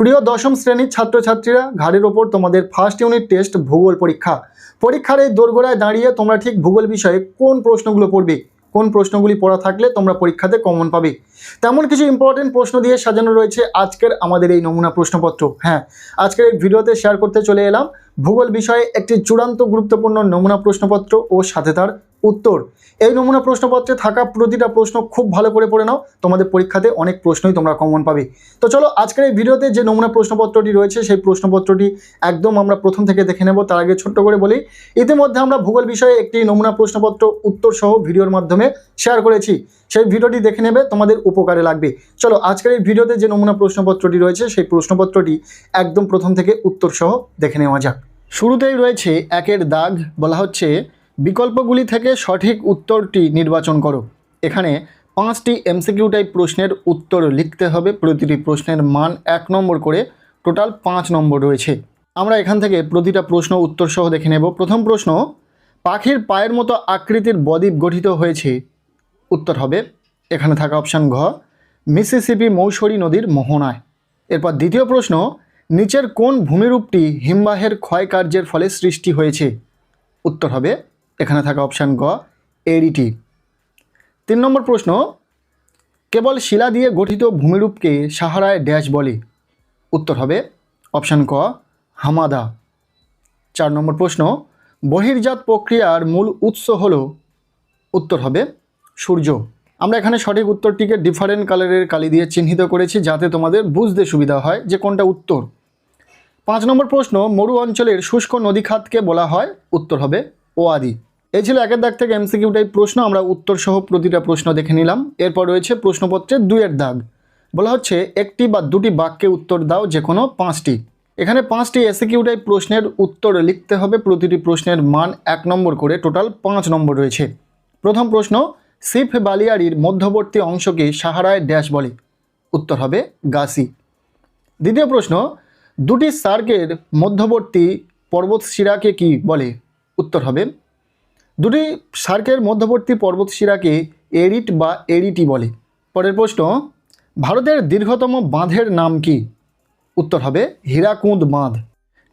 প্রিয় দশম শ্রেণীর ছাত্রছাত্রীরা, ঘাড়ের ওপর তোমাদের ফার্স্ট ইউনিট টেস্ট ভূগোল পরীক্ষার এই দোরগোড়ায় দাঁড়িয়ে তোমরা ঠিক ভূগোল বিষয়ে কোন প্রশ্নগুলো পড়বে, কোন প্রশ্নগুলি পড়া থাকলে তোমরা পরীক্ষাতে কমন পাবে, তেমন কিছু ইম্পর্টেন্ট প্রশ্ন দিয়ে সাজানো রয়েছে আজকের আমাদের এই নমুনা প্রশ্নপত্র। হ্যাঁ, আজকের এই ভিডিওতে শেয়ার করতে চলে এলাম ভূগোল বিষয়ে একটি চূড়ান্ত গুরুত্বপূর্ণ নমুনা প্রশ্নপত্র ও সাথে তার উত্তর। এই নমুনা প্রশ্নপত্রে থাকা প্রতিটা প্রশ্ন খুব ভালো করে পড়ে নাও, তোমাদের পরীক্ষাতে অনেক প্রশ্নই তোমরা কমন পাবে। তো চলো আজকের এই ভিডিওতে যে নমুনা প্রশ্নপত্রটি রয়েছে সেই প্রশ্নপত্রটি একদম আমরা প্রথম থেকে দেখে নেব। তার আগে ছোট্ট করে বলি, ইতিমধ্যে আমরা ভূগোল বিষয়ে একটি নমুনা প্রশ্নপত্র উত্তর সহ ভিডিওর মাধ্যমে শেয়ার করেছি, সেই ভিডিওটি দেখে নেবে, তোমাদের উপকারে লাগবে। চলো আজকের এই ভিডিওতে যে নমুনা প্রশ্নপত্রটি রয়েছে সেই প্রশ্নপত্রটি একদম প্রথম থেকে উত্তর সহ দেখে নেওয়া যাক। শুরুতেই রয়েছে একের দাগ, বলা হচ্ছে বিকল্পগুলি থেকে সঠিক উত্তরটি নির্বাচন করো। এখানে 5টি এমসিকিউ টাইপ প্রশ্নের উত্তর লিখতে হবে, প্রতিটি প্রশ্নের মান 1 নম্বর করে, টোটাল 5 নম্বর রয়েছে। আমরা এখান থেকে প্রতিটা প্রশ্ন উত্তর সহ দেখে নেব। প্রথম প্রশ্ন, পাখির পায়ের মতো আকৃতির বদ্বীপ গঠিত হয়েছে, উত্তর হবে এখানে থাকা অপশান ঘ, মিসিসিপি মৌসুমী নদীর মোহনায়। এরপর দ্বিতীয় প্রশ্ন, নিচের কোন ভূমিরূপটি হিমবাহের ক্ষয়কার্যের ফলে সৃষ্টি হয়েছে, উত্তর হবে এখানে থাকা অপশান গ, এরিটি। 3 নম্বর প্রশ্ন, কেবল শিলা দিয়ে গঠিত ভূমিরূপকে সাহারায় ড্যাশ বলে, উত্তর হবে অপশান ক, হামাদা। 4 নম্বর প্রশ্ন, বহির্জাত প্রক্রিয়ার মূল উৎস হল, উত্তর হবে সূর্য। আমরা এখানে সঠিক উত্তরটিকে ডিফারেন্ট কালারের কালি দিয়ে চিহ্নিত করেছি যাতে তোমাদের বুঝতে সুবিধা হয় যে কোনটা উত্তর। 5 নম্বর প্রশ্ন, মরু অঞ্চলের শুষ্ক নদীখাতকে বলা হয়, উত্তর হবে ওয়াদি। এই ছিল একের দাগ থেকে এমসিকিউ টাইপ প্রশ্ন, আমরা উত্তর সহ প্রতিটা প্রশ্ন দেখে নিলাম। এরপর রয়েছে প্রশ্নপত্রের 2-এর দাগ, বলা হচ্ছে একটি বা দুটি বাক্যে উত্তর দাও, যে কোনো 5টি। এখানে 5টি এসিকিউ টাইপ প্রশ্নের উত্তর লিখতে হবে, প্রতিটি প্রশ্নের মান 1 নম্বর করে, টোটাল 5 নম্বর রয়েছে। প্রথম প্রশ্ন, সিফ বালিয়াড়ির মধ্যবর্তী অংশকে সাহারায় ড্যাশ বলে, উত্তর হবে গাসি। দ্বিতীয় প্রশ্ন, দুটি সার্কের মধ্যবর্তী পর্বতশিরাকে কি বলে, উত্তর হবে দুটি সার্কের মধ্যবর্তী পর্বতশিরাকে এরিট বা এরিটি বলে। পরের প্রশ্ন, ভারতের দীর্ঘতম বাঁধের নাম কি, উত্তর হবে হীরাকুঁদ বাঁধ,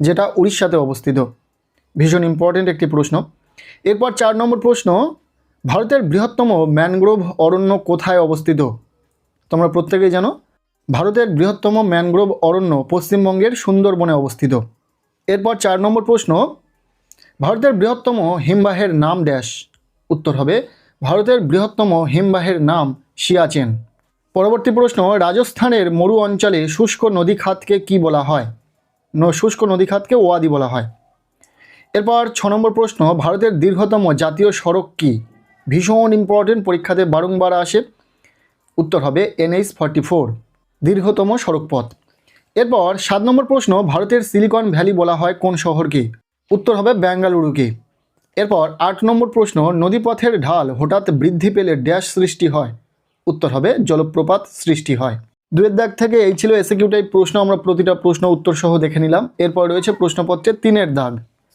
যেটা উড়িষ্যাতে অবস্থিত। ভীষণ ইম্পর্টেন্ট একটি প্রশ্ন। এরপর 4 নম্বর প্রশ্ন, ভারতের বৃহত্তম ম্যানগ্রোভ অরণ্য কোথায় অবস্থিত, তোমরা প্রত্যেকেই জানো ভারতের বৃহত্তম ম্যানগ্রোভ অরণ্য পশ্চিমবঙ্গের সুন্দরবনে অবস্থিত। এরপর 4 নম্বর প্রশ্ন, ভারতের বৃহত্তম হিমবাহের নাম ড্যাশ, উত্তর হবে ভারতের বৃহত্তম হিমবাহের নাম সিয়াচেন। পরবর্তী প্রশ্ন, রাজস্থানের মরু অঞ্চলে শুষ্ক নদীখাতকে কি বলা হয়, শুষ্ক নদীখাতকে ওয়াদি বলা হয়। এরপর 6 নম্বর প্রশ্ন, ভারতের দীর্ঘতম জাতীয় সড়ক কি, ভীষণ ইম্পর্টেন্ট, পরীক্ষাতে বারংবার আসে, উত্তর হবে NH-44, দীর্ঘতম সড়কপথ। এরপর 7 নম্বর প্রশ্ন, ভারতের সিলিকন ভ্যালি বলা হয় কোন শহরকে, উত্তর হবে বেঙ্গালুরুকে। এরপর 8 নম্বর প্রশ্ন, নদীপথের ঢাল হঠাৎ বৃদ্ধি পেলে ড্যাশ সৃষ্টি হয়, উত্তর হবে জলপ্রপাত সৃষ্টি হয়। 2-এর দাগ থেকে এই ছিল এসিকিউ টাইপ প্রশ্ন, আমরা প্রতিটা প্রশ্ন উত্তর সহ দেখে নিলাম। এরপর রয়েছে প্রশ্নপত্রের 3-এর দাগ,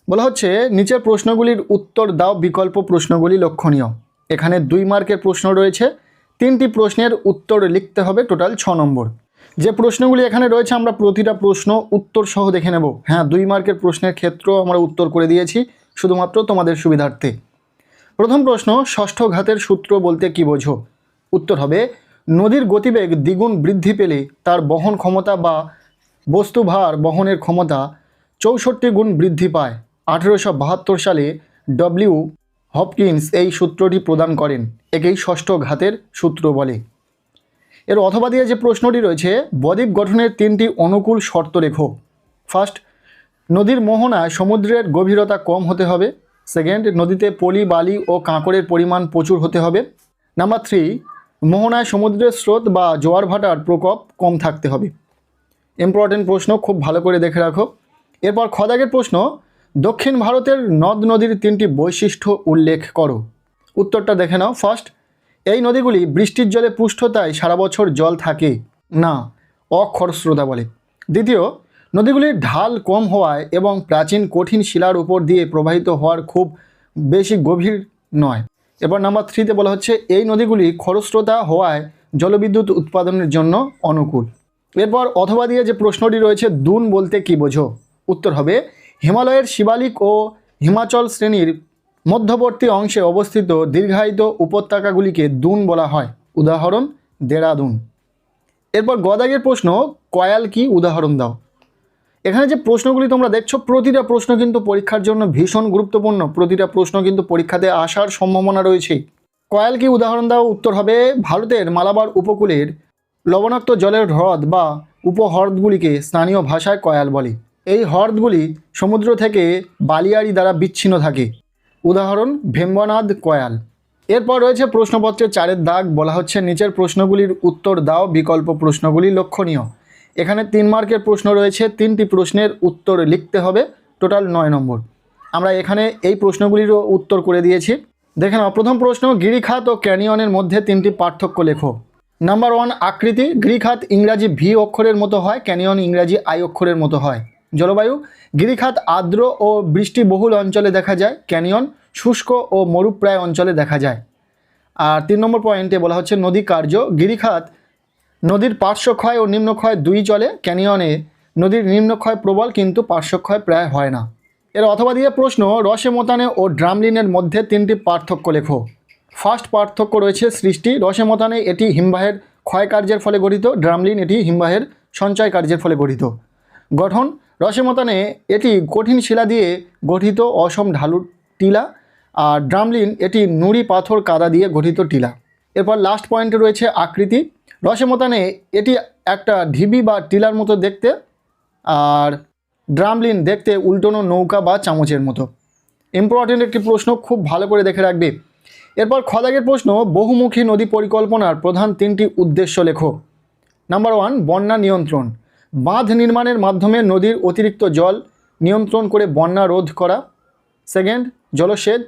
বলা হচ্ছে নিচের প্রশ্নগুলির উত্তর দাও, বিকল্প প্রশ্নগুলি লক্ষণীয়। এখানে 2 মার্কের প্রশ্ন রয়েছে, 3টি প্রশ্নের উত্তর লিখতে হবে, টোটাল 6 নম্বর। যে প্রশ্নগুলি এখানে রয়েছে আমরা প্রতিটা প্রশ্ন উত্তর সহ দেখে নেব। হ্যাঁ, 2 মার্কের প্রশ্নের ক্ষেত্রেও আমরা উত্তর করে দিয়েছি শুধুমাত্র তোমাদের সুবিধার্থে। প্রথম প্রশ্ন, ষষ্ঠ ঘাতের সূত্র বলতে কি বোঝো, উত্তর হবে নদীর গতিবেগ দ্বিগুণ বৃদ্ধি পেলে তার বহন ক্ষমতা বা বস্তুভার বহনের ক্ষমতা 64 গুণ বৃদ্ধি পায়। 1872 সালে ডব্লিউ হপকিন্স এই সূত্রটি প্রদান করেন, একেই ষষ্ঠ ঘাতের সূত্র বলে। এর অথবা দিয়ে যে প্রশ্নটি রয়েছে, বদ্বীপ গঠনের 3টি অনুকূল শর্ত লেখো। ফার্স্ট, নদীর মোহনায় সমুদ্রের গভীরতা কম হতে হবে। সেকেন্ড, নদীতে পলি, বালি ও কাঁকড়ের পরিমাণ প্রচুর হতে হবে। নাম্বার 3, মোহনায় সমুদ্রের স্রোত বা জোয়ার ভাটার প্রকোপ কম থাকতে হবে। ইম্পর্টেন্ট প্রশ্ন, খুব ভালো করে দেখে রাখো। এরপর খদাগের প্রশ্ন, দক্ষিণ ভারতের নদ নদীর 3টি বৈশিষ্ট্য উল্লেখ করো। উত্তরটা দেখে নাও। ফার্স্ট, এই নদীগুলি বৃষ্টির জলে পুষ্টতায় সারা বছর জল থাকে না, অখরস্রোতা বলে। দ্বিতীয়, নদীগুলির ঢাল কম হওয়ায় এবং প্রাচীন কঠিন শিলার উপর দিয়ে প্রবাহিত হওয়ার খুব বেশি গভীর নয়। এবার নাম্বার 3তে বলা হচ্ছে এই নদীগুলি খরস্রোতা হওয়ায় জলবিদ্যুৎ উৎপাদনের জন্য অনুকূল। এরপর অথবা দিয়ে যে প্রশ্নটি রয়েছে দুন বলতে কি বোঝো? উত্তর হবে হিমালয়ের শিবালিক ও হিমাচল শ্রেণীর মধ্যবর্তী অংশে অবস্থিত দীর্ঘায়িত উপত্যকাগুলিকে দুন বলা হয়। উদাহরণ দেরাদুন। এরপর গদাগের প্রশ্ন কয়াল কি? উদাহরণ দাও। এখানে যে প্রশ্নগুলি তোমরা দেখছো প্রতিটা প্রশ্ন কিন্তু পরীক্ষার জন্য ভীষণ গুরুত্বপূর্ণ, প্রতিটা প্রশ্ন কিন্তু পরীক্ষাতে আসার সম্ভাবনা রয়েছে। কয়াল কি? উদাহরণ দাও। উত্তর হবে ভারতের মালাবার উপকূলের লবণাক্ত জলের হ্রদ বা উপহ্রদগুলিকে স্থানীয় ভাষায় কয়াল বলে। এই হ্রদগুলি সমুদ্র থেকে বালিয়াড়ি দ্বারা বিচ্ছিন্ন থাকে। উদাহরণ ভেম্বনাদ কয়াল। এরপর রয়েছে প্রশ্নপত্রের 4 দাগ, বলা হচ্ছে নিচের প্রশ্নগুলির উত্তর দাও, বিকল্প প্রশ্নগুলি লক্ষণীয়। এখানে 3 মার্কের প্রশ্ন রয়েছে, 3টি প্রশ্নের উত্তর লিখতে হবে, টোটাল 9 নম্বর। আমরা এখানে এই প্রশ্নগুলিরও উত্তর করে দিয়েছি। দেখে নাও, প্রথম প্রশ্ন গিরিখাত ও ক্যানিয়নের মধ্যে 3টি পার্থক্য লেখো। নাম্বার 1 আকৃতি। গিরিখাত ইংরাজি ভি অক্ষরের মতো হয়, ক্যানিয়ন ইংরাজি আই অক্ষরের মতো হয়। জলবায়ু। গিরিখাত আর্দ্র ও বৃষ্টিবহুল অঞ্চলে দেখা যায়, ক্যানিয়ন শুষ্ক ও মরুপ্রায় অঞ্চলে দেখা যায়। আর 3 নম্বর পয়েন্টে বলা হচ্ছে নদী কার্য। গিরিখাত নদীর পার্শ্বক্ষয় ও নিম্নক্ষয় দুই চলে, ক্যানিয়নে নদীর নিম্নক্ষয় প্রবল কিন্তু পার্শ্বক্ষয় প্রায় হয় না। এর অথবা দিয়ে প্রশ্ন রসে মোতানে ও ড্রামলিনের মধ্যে 3টি পার্থক্য লেখো। ফার্স্ট পার্থক্য রয়েছে সৃষ্টি। রসে মোতানে এটি হিমবাহের ক্ষয় কার্যের ফলে গঠিত, ড্রামলিন এটি হিমবাহের সঞ্চয় কার্যের ফলে গঠিত। গঠন। রসে মোতানে এটি কঠিন শিলা দিয়ে গঠিত অসম ঢালু টিলা, আর ড্রামলিন এটি নুড়ি পাথর কাদা দিয়ে গঠিত টিলা। এরপর লাস্ট পয়েন্টে রয়েছে আকৃতি। রসে মোতানে এটি একটা ঢিবি বা টিলার মতো দেখতে, আর ড্রামলিন দেখতে উল্টোনো নৌকা বা চামচের মতো। ইম্পর্টেন্ট একটি প্রশ্ন, খুব ভালো করে দেখে রাখবে। এরপর খদাগের প্রশ্ন বহুমুখী নদী পরিকল্পনার প্রধান 3টি উদ্দেশ্য লেখো। নাম্বার 1 বন্যা নিয়ন্ত্রণ। বাঁধ নির্মাণের মাধ্যমে নদীর অতিরিক্ত জল নিয়ন্ত্রণ করে বন্যা রোধ করা। সেকেন্ড জলসেচ।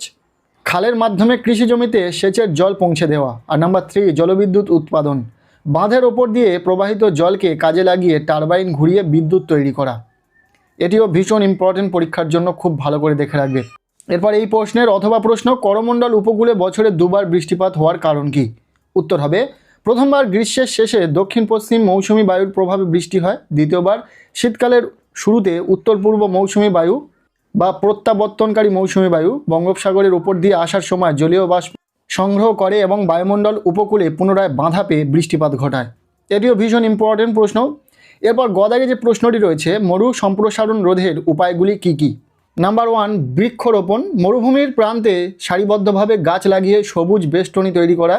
খালের মাধ্যমে কৃষি জমিতে সেচের জল পৌঁছে দেওয়া। আর নাম্বার 3 জলবিদ্যুৎ উৎপাদন। বাঁধের ওপর দিয়ে প্রবাহিত জলকে কাজে লাগিয়ে টারবাইন ঘুরিয়ে বিদ্যুৎ তৈরি করা। এটিও ভীষণ ইম্পর্টেন্ট, পরীক্ষার জন্য খুব ভালো করে দেখে রাখবে। এরপর এই প্রশ্নের অথবা প্রশ্ন করমণ্ডল উপকূলে বছরে 2বার বৃষ্টিপাত হওয়ার কারণ কি? উত্তর হবে প্রথমবার গ্রীষ্মের শেষে দক্ষিণ পশ্চিম মৌসুমি বায়ুর প্রভাবে বৃষ্টি হয়, দ্বিতীয়বার শীতকালের শুরুতে উত্তর পূর্ব মৌসুমি বায়ু বা প্রত্যাবর্তনকারী মৌসুমি বায়ু বঙ্গোপসাগরের উপর দিয়ে আসার সময় জলীয় বাষ্প সংগ্রহ করে এবং বায়ুমণ্ডল উপকূলে পুনরায় বাঁধা পেয়ে বৃষ্টিপাত ঘটায়। এটিও ভীষণ ইম্পর্টেন্ট প্রশ্ন। এরপর গদাগে যে প্রশ্নটি রয়েছে মরু সম্প্রসারণ রোধের উপায়গুলি কি কি? নাম্বার 1 বৃক্ষরোপণ। মরুভূমির প্রান্তে সারিবদ্ধভাবে গাছ লাগিয়ে সবুজ বেষ্টনী তৈরি করা।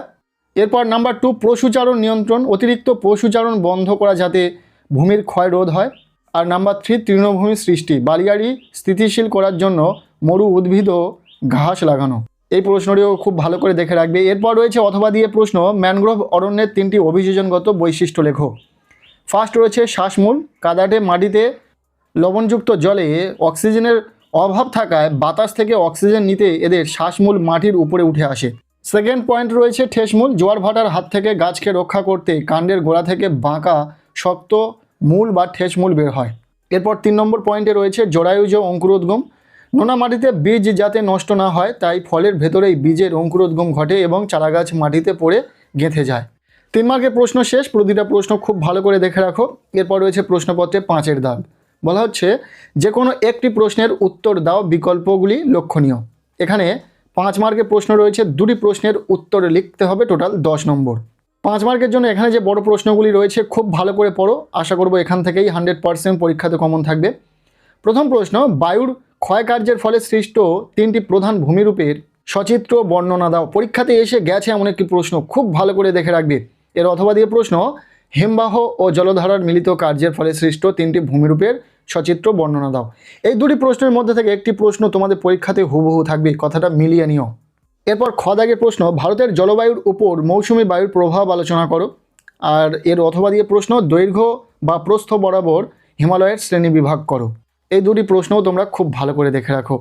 এরপর নাম্বার 2 পশুচারণ নিয়ন্ত্রণ। অতিরিক্ত পশুচারণ বন্ধ করা যাতে ভূমির ক্ষয় রোধ হয়। আর নাম্বার 3 তৃণভূমি সৃষ্টি। বালিয়াড়ি স্থিতিশীল করার জন্য মরু উদ্ভিদ ও ঘাস লাগানো। এই প্রশ্নটিও খুব ভালো করে দেখে রাখবে। এরপর রয়েছে অথবা দিয়ে প্রশ্ন ম্যানগ্রোভ অরণ্যের 3টি অভিযোজনগত বৈশিষ্ট্য লেখো। ফার্স্ট রয়েছে শ্বাসমূল। কাদাটে মাটিতে লবণযুক্ত জলে অক্সিজেনের অভাব থাকায় বাতাস থেকে অক্সিজেন নিতে এদের শ্বাসমূল মাটির উপরে উঠে আসে। সেকেন্ড পয়েন্ট রয়েছে ঠেসমূল। জোয়ার ভাটার হাত থেকে গাছকে রক্ষা করতে কাণ্ডের গোড়া থেকে বাঁকা শক্ত মূল বা ঠেসমূল বের হয়। এরপর 3 নম্বর পয়েন্টে রয়েছে জরায়ুজ অঙ্কুরোদ্গম। নোনা মাটিতে বীজ যাতে নষ্ট না হয় তাই ফলের ভেতরেই বীজের অঙ্কুরোদ্গম ঘটে এবং চারাগাছ মাটিতে পড়ে গেঁথে যায়। 3 মার্কের প্রশ্ন শেষ। প্রতিটা প্রশ্ন খুব ভালো করে দেখে রাখো। এরপর রয়েছে প্রশ্নপত্রে 5 দাগ, বলা হচ্ছে যে কোনো একটি প্রশ্নের উত্তর দাও, বিকল্পগুলি লক্ষণীয়। এখানে 5 মার্কের প্রশ্ন রয়েছে, 2টি প্রশ্নের উত্তর লিখতে হবে, টোটাল 10 নম্বর। 5 মার্কের জন্য এখানে যে বড় প্রশ্নগুলি রয়েছে খুব ভালো করে পড়ো, আশা করব এখান থেকেই 100% পরীক্ষাতে কমন থাকবে। প্রথম প্রশ্ন বায়ুর ক্ষয়কার্যের ফলে সৃষ্ট 3টি প্রধান ভূমিরূপের সচিত্র বর্ণনা দাও। পরীক্ষাতে এসে গেছে এমন একটি প্রশ্ন, খুব ভালো করে দেখে রাখবে। এর অথবা দিয়ে প্রশ্ন হিমবাহ ও জলধারার মিলিত কার্যের ফলে সৃষ্ট 3টি ভূমিরূপের সচিত্র বর্ণনা দাও। এই 2টি প্রশ্নের মধ্যে থেকে একটি প্রশ্ন তোমাদের পরীক্ষাতে হুবহু থাকবে, কথাটা মিলিয়ে নিও। এরপর খ দাগের প্রশ্ন ভারতের জলবায়ুর উপর মৌসুমি বায়ুর প্রভাব আলোচনা করো। আর এর অথবা দিয়ে প্রশ্ন দৈর্ঘ্য বা প্রস্থ বরাবর হিমালয়ের শ্রেণী বিভাগ করো। এই 2টি প্রশ্নও তোমরা খুব ভালো করে দেখে রাখো।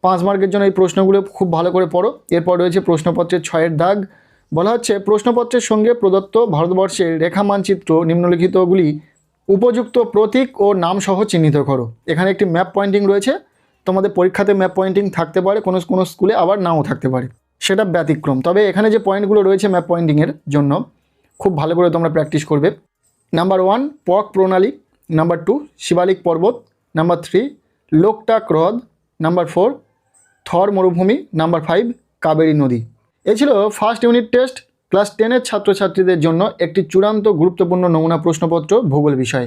5 মার্কের জন্য এই প্রশ্নগুলো খুব ভালো করে পড়ো। এরপর রয়েছে প্রশ্নপত্রের 6 দাগ, বলা হচ্ছে প্রশ্নপত্রের সঙ্গে প্রদত্ত ভারতবর্ষের রেখা মানচিত্র নিম্নলিখিতগুলি উপযুক্ত প্রতীক ও নাম সহ চিহ্নিত করো। এখানে একটি ম্যাপ পয়েন্টিং রয়েছে, তোমাদের পরীক্ষাতে ম্যাপ পয়েন্টিং থাকতে পারে, কোনো কোনো স্কুলে আবার নাও থাকতে পারে, সেটা ব্যতিক্রম। তবে এখানে যে পয়েন্টগুলো রয়েছে ম্যাপ পয়েন্টিংয়ের জন্য খুব ভালো করে তোমরা প্র্যাকটিস করবে। নাম্বার 1 পক প্রণালী, নাম্বার 2 শিবালিক পর্বত, নাম্বার 3 লোকটাক হ্রদ, নাম্বার 4 থর মরুভূমি, নাম্বার 5 কাবেরী নদী। এই ছিল ফার্স্ট ইউনিট টেস্ট ক্লাস 10-এর ছাত্রছাত্রীদের জন্য একটি চূড়ান্ত গুরুত্বপূর্ণ নমুনা প্রশ্নপত্র ভূগোল বিষয়।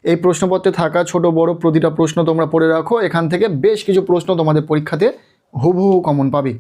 এই প্রশ্নপত্রে থাকা ছোট বড় প্রতিটা প্রশ্ন তোমরা পড়ে রাখো, এখান থেকে বেশ কিছু প্রশ্ন তোমাদের পরীক্ষাতে হুবহু কমন পাবে।